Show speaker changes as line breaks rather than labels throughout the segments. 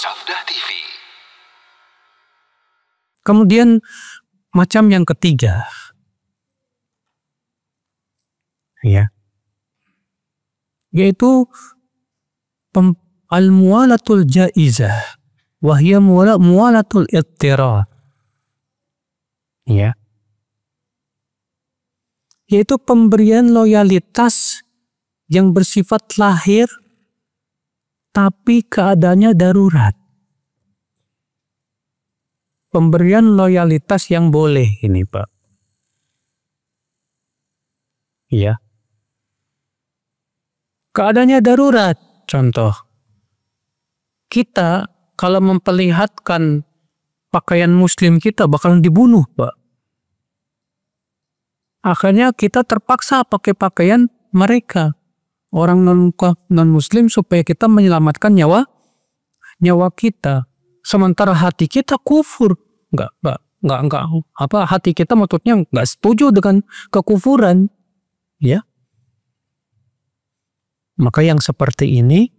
Sabda TV.
Kemudian macam yang ketiga, ya, yaitu al-muwalatul jaizah wa hiya muwalatul ittirar, ya, yaitu pemberian loyalitas yang bersifat lahir tapi keadaannya darurat. Pemberian loyalitas yang boleh ini, Pak. Ya. Keadaannya darurat. Contoh. Kita kalau memperlihatkan pakaian muslim kita bakalan dibunuh, Pak. Akhirnya kita terpaksa pakai pakaian mereka, orang non-muslim, supaya kita menyelamatkan nyawa kita. Sementara hati kita kufur. Enggak, hati kita maksudnya enggak setuju dengan kekufuran, ya. Maka yang seperti ini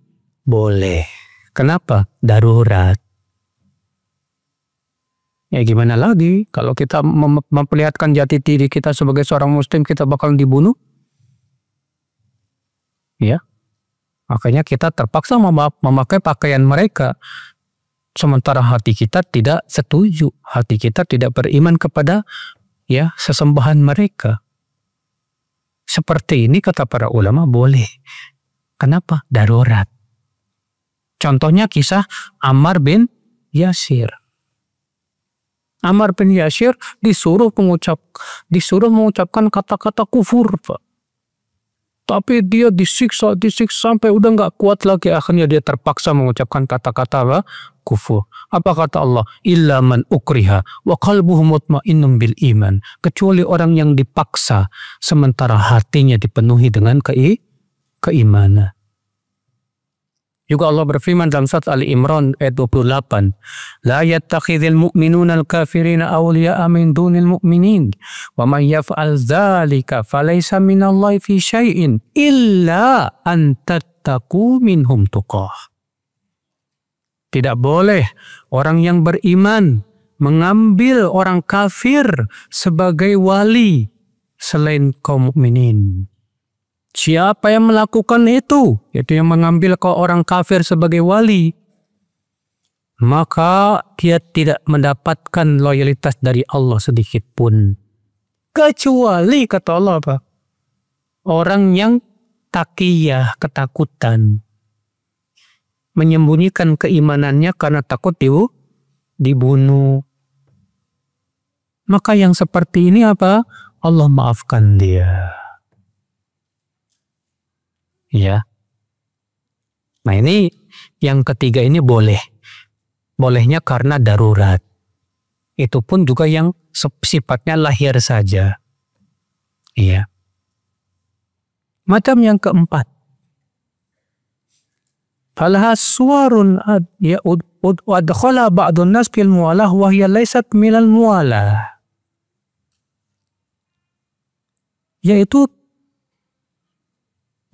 boleh. Kenapa? Darurat. Ya gimana lagi kalau kita memperlihatkan jati diri kita sebagai seorang muslim, kita bakal dibunuh? Ya. Makanya kita terpaksa memakai pakaian mereka. Sementara hati kita tidak setuju, hati kita tidak beriman kepada, ya, sesembahan mereka. Seperti ini kata para ulama boleh. Kenapa? Darurat. Contohnya kisah Ammar bin Yasir. Ammar bin Yasir disuruh mengucapkan kata-kata kufur, Pak. Tapi dia disiksa sampai udah nggak kuat lagi. Akhirnya dia terpaksa mengucapkan kata-kata kufur. Apa kata Allah? Illa man ukriha wa qalbuhu mutmainnun bil iman. Kecuali orang yang dipaksa sementara hatinya dipenuhi dengan keimanan. Juga Allah berfirman dalam surat Ali Imran ayat 28. La yattakhidhul mu'minuna al-kafirina awliya'a min dunil mu'minin. Wa man yaf'al dzalika falaysa minallahi fi syai'in illa an tattaqu minhum tuqah. Tidak boleh orang yang beriman mengambil orang kafir sebagai wali selain kaum mukminin. Siapa yang melakukan itu, yaitu yang mengambil orang kafir sebagai wali, maka dia tidak mendapatkan loyalitas dari Allah sedikit pun. Kecuali, kata Allah, apa? Orang yang taqiyah, ketakutan, menyembunyikan keimanannya karena takut dibunuh. Maka yang seperti ini apa? Allah maafkan dia. Ya. Nah ini yang ketiga ini boleh. Bolehnya karena darurat. Itu pun juga yang sifatnya lahir saja. Iya. Macam yang keempat. Falaha suwarun adkhala ba'dun nas fil muwalah wa hiya laysat minal muwalah. Yaitu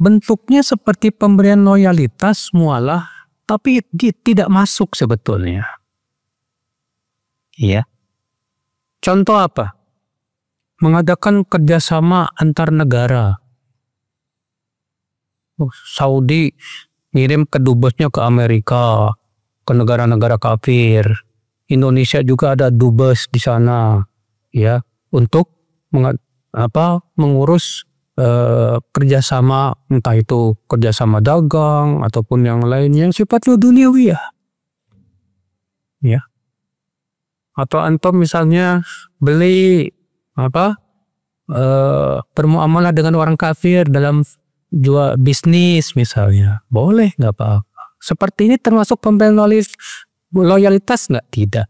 bentuknya seperti pemberian loyalitas, mualah, tapi tidak masuk sebetulnya. Ya. Contoh apa? Mengadakan kerjasama antar negara. Saudi ngirim kedubesnya ke Amerika, ke negara-negara kafir. Indonesia juga ada dubes di sana, ya, untuk mengurus kerjasama, entah itu kerjasama dagang ataupun yang lainnya yang sifatnya duniawi, ya. Atau antum misalnya beli bermuamalah dengan orang kafir dalam jual bisnis misalnya, boleh, nggak apa-apa. Seperti ini termasuk pemberian loyalitas nggak? Tidak.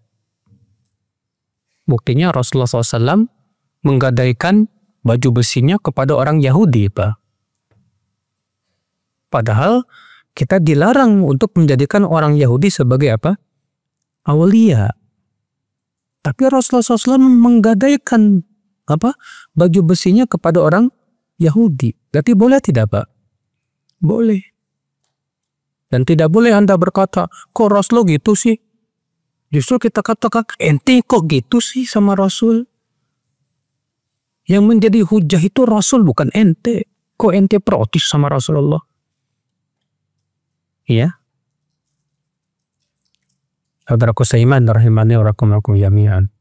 Buktinya Rasulullah SAW menggadaikan baju besinya kepada orang Yahudi, Pak. Padahal kita dilarang untuk menjadikan orang Yahudi sebagai apa? Aulia. Tapi Rasulullah SAW menggadaikan baju besinya kepada orang Yahudi. Berarti boleh tidak, Pak? Boleh. Dan tidak boleh Anda berkata, kok Rasul gitu sih? Justru kita katakan, ente kok gitu sih sama Rasul? Yang menjadi hujah itu Rasul, bukan ente. Kok ente protes sama Rasulullah? Iya. Saudaraku seiman rahimani wa rahimakum jami'an.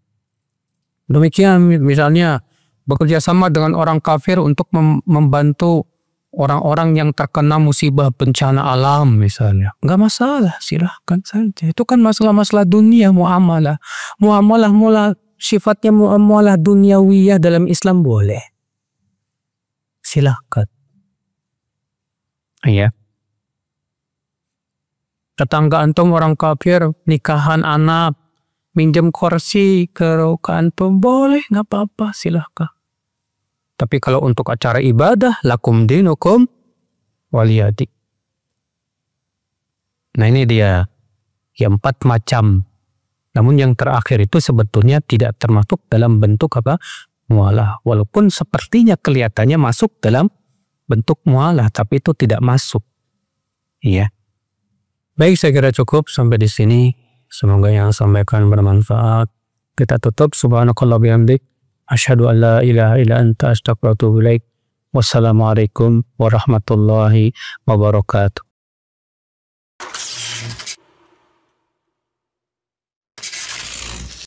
Demikian misalnya bekerja sama dengan orang kafir untuk membantu orang-orang yang terkena musibah bencana alam misalnya. Enggak masalah, silahkan saja. Itu kan masalah-masalah dunia, muamalah. Muamalah sifatnya muamalah duniawiyah dalam Islam boleh. Silahkan. Iya. Tetangga antum orang kafir, nikahan anak, minjem kursi ke antum, boleh, nggak apa-apa, silahkan. Tapi kalau untuk acara ibadah, lakum dinukum waliyadi. Nah ini dia, yang 4 macam. Namun yang terakhir itu sebetulnya tidak termasuk dalam bentuk apa? Mualah. Walaupun sepertinya kelihatannya masuk dalam bentuk mualah, tapi itu tidak masuk. Iya. Baik, saya kira cukup sampai di sini. Semoga yang sampaikan bermanfaat. Kita tutup. Subhanakallah bihamdik. Asyhadu an la ilaha illa anta astaghfiruka wa atubu ilaik. Wassalamualaikum warahmatullahi wabarakatuh.